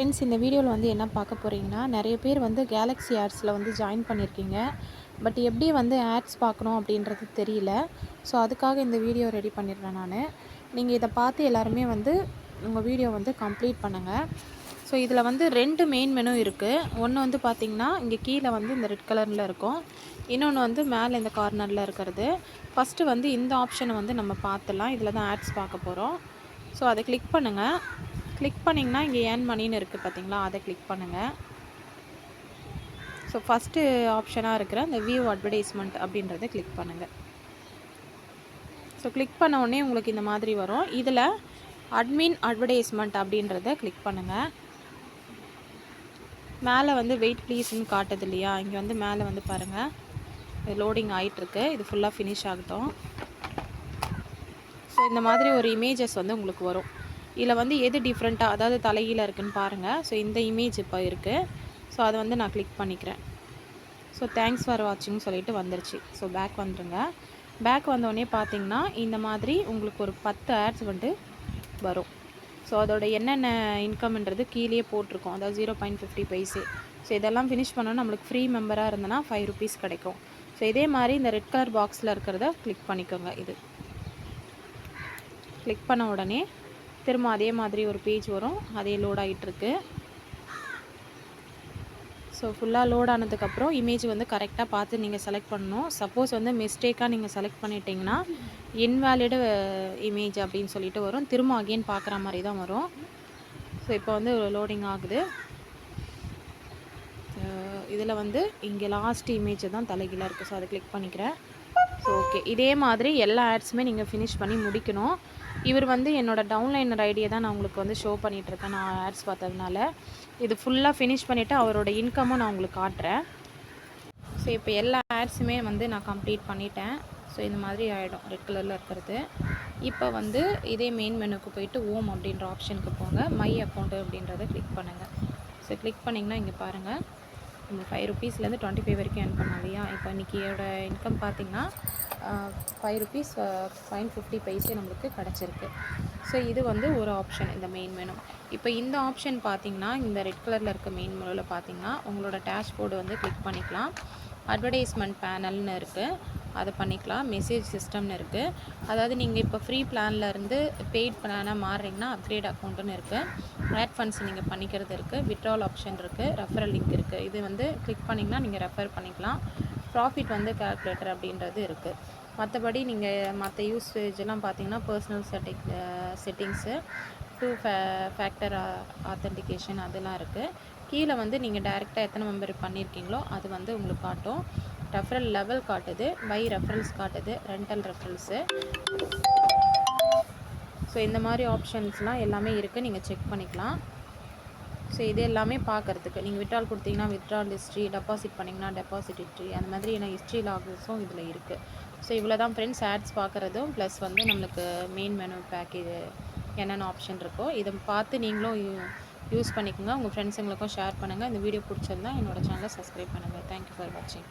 Friends, இந்த வீடியோவில் வந்து என்ன பார்க்க போகிறீங்கன்னா, நிறைய பேர் வந்து கேலக்ஸி ஆட்ஸில் வந்து ஜாயின் பண்ணியிருக்கீங்க. பட் எப்படி வந்து ஆட்ஸ் பார்க்கணும் அப்படின்றது தெரியல. ஸோ அதுக்காக இந்த வீடியோ ரெடி பண்ணிடுறேன் நான். நீங்கள் இதை பார்த்து எல்லாருமே வந்து உங்கள் வீடியோ வந்து கம்ப்ளீட் பண்ணுங்கள். ஸோ இதில் வந்து 2 மெயின் மெனு இருக்குது. ஒன்று வந்து பார்த்திங்கன்னா இங்கே கீழே வந்து இந்த ரெட் கலரில் இருக்கும். இன்னொன்று வந்து மேலே இந்த கார்னரில் இருக்கிறது. ஃபஸ்ட்டு வந்து இந்த ஆப்ஷனை வந்து நம்ம பார்த்துடலாம். இதில் தான் ஆட்ஸ் பார்க்க போகிறோம். ஸோ அதை கிளிக் பண்ணுங்கள். கிளிக் பண்ணிங்கன்னா இங்கே ஏர்ன் மணின்னு இருக்குது பார்த்தீங்களா, அதை கிளிக் பண்ணுங்கள். ஸோ ஃபஸ்ட்டு ஆப்ஷனாக இருக்கிற இந்த வியூ அட்வர்டைஸ்மெண்ட் அப்படின்றத கிளிக் பண்ணுங்கள். ஸோ கிளிக் பண்ண உடனே உங்களுக்கு இந்த மாதிரி வரும். இதில் அட்மின் அட்வர்டைஸ்மெண்ட் அப்படின்றத கிளிக் பண்ணுங்கள். மேலே வந்து வெயிட் ப்ளீஸ்ன்னு காட்டுது இல்லையா, இங்கே வந்து மேலே வந்து பாருங்கள், இது லோடிங் ஆகிட்டுருக்கு. இது ஃபுல்லாக ஃபினிஷ் ஆகட்டும். ஸோ இந்த மாதிரி ஒரு இமேஜஸ் வந்து உங்களுக்கு வரும். இதில் வந்து எது டிஃப்ரெண்ட்டாக, அதாவது தலைகீழ இருக்குதுன்னு பாருங்கள். ஸோ இந்த இமேஜ் இப்போ இருக்குது. ஸோ அதை வந்து நான் கிளிக் பண்ணிக்கிறேன். ஸோ தேங்க்ஸ் ஃபார் வாட்சிங்னு சொல்லிட்டு வந்துருச்சு. ஸோ பேக் வந்துடுங்க. பேக் வந்தோடனே பார்த்தீங்கன்னா இந்த மாதிரி உங்களுக்கு ஒரு 10 ஆட்ஸ் வந்து வரும். ஸோ அதோட என்னென்ன இன்கம்ன்றது கீழே போட்டிருக்கோம், அதாவது 0.50 பைசே. ஸோ இதெல்லாம் ஃபினிஷ் பண்ணோன்னா நம்மளுக்கு ஃப்ரீ மெம்பராக இருந்தனா 5 ருபீஸ் கிடைக்கும். ஸோ இதே மாதிரி இந்த ரெட் கலர் பாக்ஸில் இருக்கிறத கிளிக் பண்ணிக்கோங்க. இது கிளிக் பண்ண உடனே திரும்ப அதே மாதிரி ஒரு பேஜ் வரும். அதே லோட் ஆகிட்டுருக்கு. ஸோ ஃபுல்லாக லோட் ஆனதுக்கப்புறம் இமேஜ் வந்து கரெக்டாக பார்த்து நீங்கள் செலக்ட் பண்ணணும். சப்போஸ் வந்து மிஸ்டேக்காக நீங்கள் செலக்ட் பண்ணிட்டீங்கன்னா இன்வேலிடு இமேஜ் அப்படின்னு சொல்லிட்டு வரும். திரும்ப அகெயின் பார்க்குற மாதிரி தான் வரும். ஸோ இப்போ வந்து லோடிங் ஆகுது. இதில் வந்து இங்கே லாஸ்ட் இமேஜ் தான் தலைகீழாக இருக்குது. ஸோ அதை கிளிக் பண்ணிக்கிறேன். ஸோ ஓகே, இதே மாதிரி எல்லா ஆட்ஸுமே நீங்கள் ஃபினிஷ் பண்ணி முடிக்கணும். இவர் வந்து என்னோடய டவுன்லைனர் ஐடியை தான் நான் உங்களுக்கு வந்து ஷோ பண்ணிகிட்ருக்கேன். நான் ஆட்ஸ் பார்த்ததுனால இது ஃபுல்லாக ஃபினிஷ் பண்ணிவிட்டு அவரோட இன்கமும் நான் உங்களுக்கு காட்டுறேன். ஸோ இப்போ எல்லா ஆட்ஸுமே வந்து நான் கம்ப்ளீட் பண்ணிட்டேன். ஸோ இந்த மாதிரி ஆகிடும் ரெட் கலரில் இருக்கிறது. இப்போ வந்து இதே மெயின் மெனுக்கு போயிட்டு ஓம் அப்படின்ற ஆப்ஷனுக்கு போங்க. மை அக்கௌண்ட்டு அப்படின்றத கிளிக் பண்ணுங்கள். ஸோ கிளிக் பண்ணிங்கன்னா இங்கே பாருங்கள், நம்ம 5 ருபீஸ்லேருந்து 25 வரைக்கும் ஏர்ன் பண்ணோம் இல்லையா. இப்போ இன்றைக்கியோட இன்கம் பார்த்திங்கன்னா 5 ருபீஸ் 0.50 பைசே நம்மளுக்கு கிடச்சிருக்கு. ஸோ இது வந்து ஒரு ஆப்ஷன், இந்த மெயின் மெனு. இப்போ இந்த ஆப்ஷன் பார்த்திங்கன்னா இந்த ரெட் கலரில் இருக்க மெயின் மெனுவில் பார்த்திங்கன்னா உங்களோட டேஷ்போர்டு வந்து கிளிக் பண்ணிக்கலாம். அட்வர்டைஸ்மெண்ட் பேனல்னு இருக்குது, அதை பண்ணிக்கலாம். மெசேஜ் சிஸ்டம்னு இருக்குது, அதாவது நீங்கள் இப்போ ஃப்ரீ பிளானில் இருந்து பெய்ட் பிளானாக மாறுறீங்கன்னா அப்கிரேட் அக்கௌண்ட்டுன்னு இருக்குது. ஆட் ஃபண்ட்ஸ் நீங்கள் பண்ணிக்கிறது இருக்குது. வித்ட்ரால் ஆப்ஷன் இருக்குது. ரெஃபரல் லிங்க் இருக்குது. இது வந்து கிளிக் பண்ணிங்கன்னா நீங்கள் ரெஃபர் பண்ணிக்கலாம். ப்ராஃபிட் வந்து கால்குலேட்டர் அப்படின்றது இருக்குது. மற்றபடி நீங்கள் மற்ற யூசேஜெல்லாம் பார்த்தீங்கன்னா பர்சனல் செட்டிங்ஸு, 2 ஃபேக்டர் ஆத்தென்டிகேஷன் அதெல்லாம் இருக்குது. கீழே வந்து நீங்கள் டைரெக்டாக எத்தனை மெம்பர் பண்ணியிருக்கீங்களோ அது வந்து உங்களுக்கு காட்டும். ரெஃபரல் லெவல் காட்டுது, பை ரெஃபரல்ஸ் காட்டுது, ரெண்டல் ரெஃபரல்ஸு. ஸோ இந்த மாதிரி ஆப்ஷன்ஸ்லாம் எல்லாமே இருக்குது, நீங்கள் செக் பண்ணிக்கலாம். ஸோ இது எல்லாமே பார்க்குறதுக்கு நீங்கள் விட்ரால் கொடுத்தீங்கன்னா வித்ட்ரால் ஹிஸ்ட்ரி, டெபாசிட் பண்ணிங்கன்னா டெபாசிட் ஹிஸ்ட்ரி, அந்த மாதிரி என்ன ஹிஸ்ட்ரி லாக்ஸும் இதில் இருக்குது. ஸோ இவ்வளோ தான் ஃப்ரெண்ட்ஸ், ஆட்ஸ் பார்க்குறதும் ப்ளஸ் வந்து நம்மளுக்கு மெயின் மெனு பேக்கேஜ் என்னென்ன ஆப்ஷன் இருக்கோ இதை பார்த்து நீங்களும் யூஸ் பண்ணிக்கோங்க. உங்கள் ஃப்ரெண்ட்ஸுங்களுக்கும் ஷேர் பண்ணுங்கள். இந்த வீடியோ பிடிச்சிருந்தா என்னோடய சேனலை சப்ஸ்கிரைப் பண்ணுங்கள். தேங்க்யூ ஃபார் வாட்சிங்.